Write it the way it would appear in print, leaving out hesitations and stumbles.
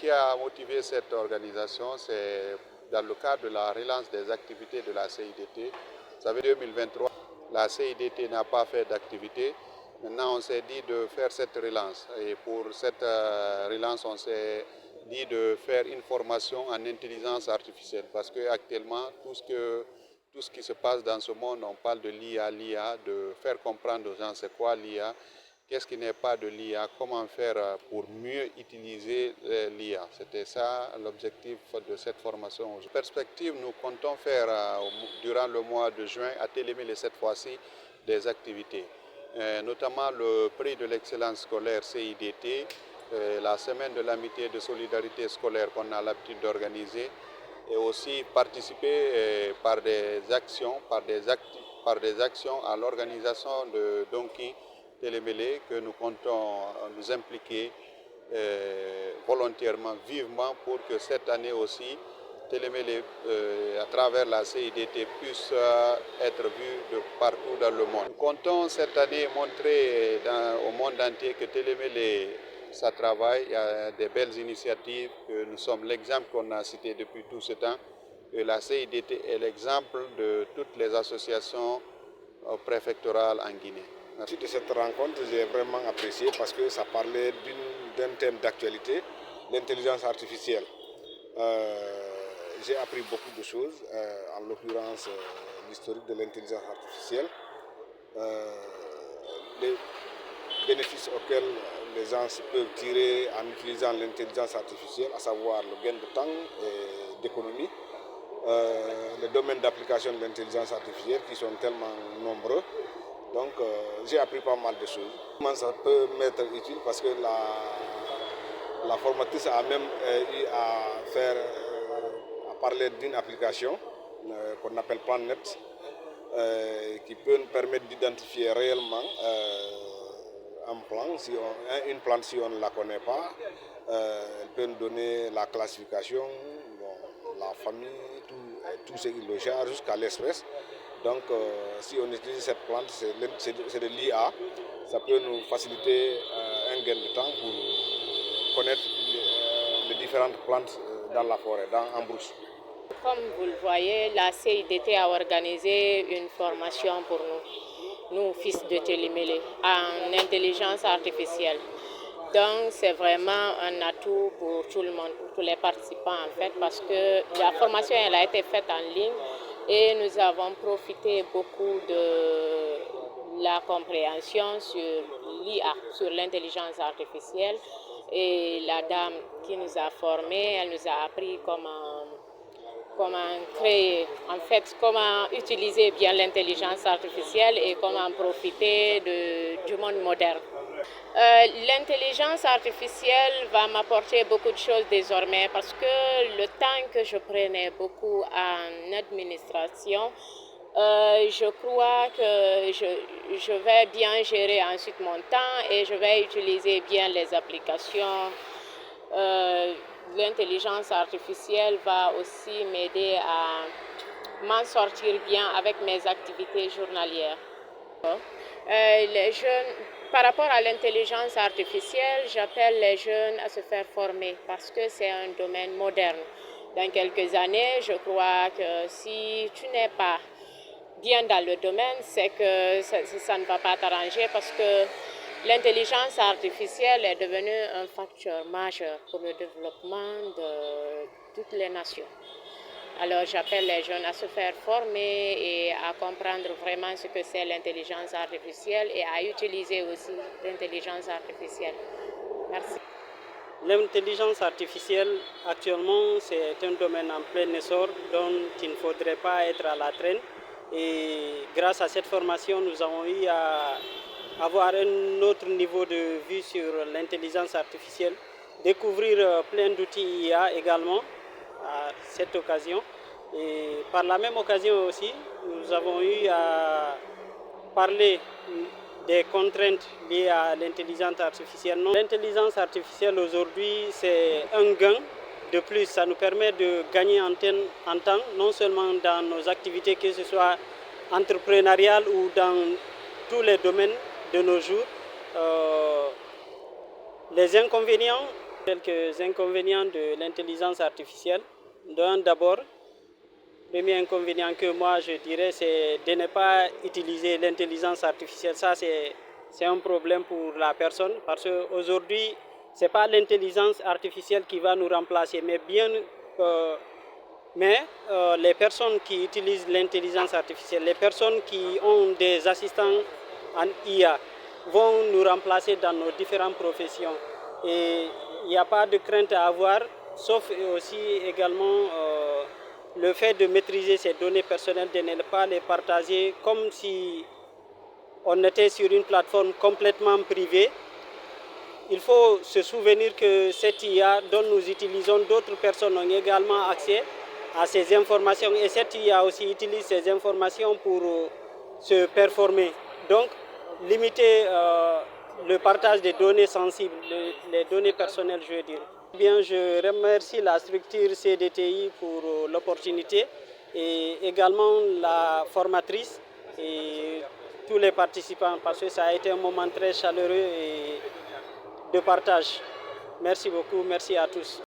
qui a motivé cette organisation, c'est dans le cadre de la relance des activités de la CIDT. Vous savez, 2023, la CIDT n'a pas fait d'activité. Maintenant, on s'est dit de faire cette relance. Et pour cette relance, on s'est dit de faire une formation en intelligence artificielle. Parce qu'actuellement, tout ce qui se passe dans ce monde, on parle de l'IA, de faire comprendre aux gens c'est quoi l'IA, qu'est-ce qui n'est pas de l'IA, comment faire pour mieux utiliser l'IA. C'était ça l'objectif de cette formation. En perspective, nous comptons faire durant le mois de juin à Télémélé cette fois-ci des activités, notamment le prix de l'excellence scolaire CIDT, la semaine de l'amitié et de solidarité scolaire qu'on a l'habitude d'organiser, et aussi participer par des actions, par des actions à l'organisation de Donki Télémélé, que nous comptons nous impliquer volontairement, vivement, pour que cette année aussi, Télémélé, à travers la CIDT, puisse être vu de partout dans le monde. Nous comptons cette année montrer au monde entier que Télémélé, ça travaille, il y a des belles initiatives, que nous sommes l'exemple qu'on a cité depuis tout ce temps, que la CIDT est l'exemple de toutes les associations préfectorales en Guinée. Merci de cette rencontre, j'ai vraiment apprécié parce que ça parlait d'un thème d'actualité, l'intelligence artificielle. J'ai appris beaucoup de choses, en l'occurrence l'historique de l'intelligence artificielle, les bénéfices auxquels les gens peuvent tirer en utilisant l'intelligence artificielle, à savoir le gain de temps et d'économie, les domaines d'application de l'intelligence artificielle qui sont tellement nombreux. Donc j'ai appris pas mal de choses. Comment ça peut m'être utile parce que la formatrice a même eu à parler d'une application qu'on appelle PlanNet, qui peut nous permettre d'identifier réellement un plan, une plante si on ne la connaît pas. Elle peut nous donner la classification, la famille, tout ce qui le genre jusqu'à l'espèce. Donc si on utilise cette plante, c'est de l'IA, ça peut nous faciliter un gain de temps pour connaître les différentes plantes dans la forêt, en brousse. Comme vous le voyez, la CIDT a organisé une formation pour nous fils de Télémélé, en intelligence artificielle. Donc c'est vraiment un atout pour tout le monde, pour tous les participants en fait, parce que la formation elle a été faite en ligne et nous avons profité beaucoup de la compréhension sur l'IA, sur l'intelligence artificielle. Et la dame qui nous a formés, elle nous a appris comment créer, en fait, comment utiliser bien l'intelligence artificielle et comment profiter du monde moderne. L'intelligence artificielle va m'apporter beaucoup de choses désormais parce que le temps que je prenais beaucoup en administration, je crois que je vais bien gérer ensuite mon temps et je vais utiliser bien les applications. L'intelligence artificielle va aussi m'aider à m'en sortir bien avec mes activités journalières. Les jeunes, par rapport à l'intelligence artificielle, j'appelle les jeunes à se faire former parce que c'est un domaine moderne. Dans quelques années, je crois que si tu n'es pas bien dans le domaine, c'est que ça ne va pas t'arranger parce que l'intelligence artificielle est devenue un facteur majeur pour le développement de toutes les nations. Alors j'appelle les jeunes à se faire former et à comprendre vraiment ce que c'est l'intelligence artificielle et à utiliser aussi l'intelligence artificielle. Merci. L'intelligence artificielle, actuellement, c'est un domaine en plein essor dont il ne faudrait pas être à la traîne. Et grâce à cette formation, nous avons eu à avoir un autre niveau de vue sur l'intelligence artificielle, découvrir plein d'outils IA également à cette occasion. Et par la même occasion aussi, nous avons eu à parler des contraintes liées à l'intelligence artificielle. L'intelligence artificielle aujourd'hui, c'est un gain de plus. Ça nous permet de gagner en temps, non seulement dans nos activités, que ce soit entrepreneuriales ou dans tous les domaines de nos jours. Les inconvénients, Quelques inconvénients de l'intelligence artificielle. D'abord, le premier inconvénient que moi je dirais, c'est de ne pas utiliser l'intelligence artificielle. Ça, c'est un problème pour la personne parce qu'aujourd'hui, ce n'est pas l'intelligence artificielle qui va nous remplacer, mais les personnes qui utilisent l'intelligence artificielle, les personnes qui ont des assistants en IA vont nous remplacer dans nos différentes professions. Et il n'y a pas de crainte à avoir, sauf aussi également le fait de maîtriser ces données personnelles, de ne pas les partager comme si on était sur une plateforme complètement privée. Il faut se souvenir que cette IA dont nous utilisons, d'autres personnes ont également accès à ces informations et cette IA aussi utilise ces informations pour se performer. Donc, limiter le partage des données sensibles, les données personnelles, je veux dire. Bien, je remercie la structure CDTI pour l'opportunité et également la formatrice et tous les participants parce que ça a été un moment très chaleureux et de partage. Merci beaucoup, merci à tous.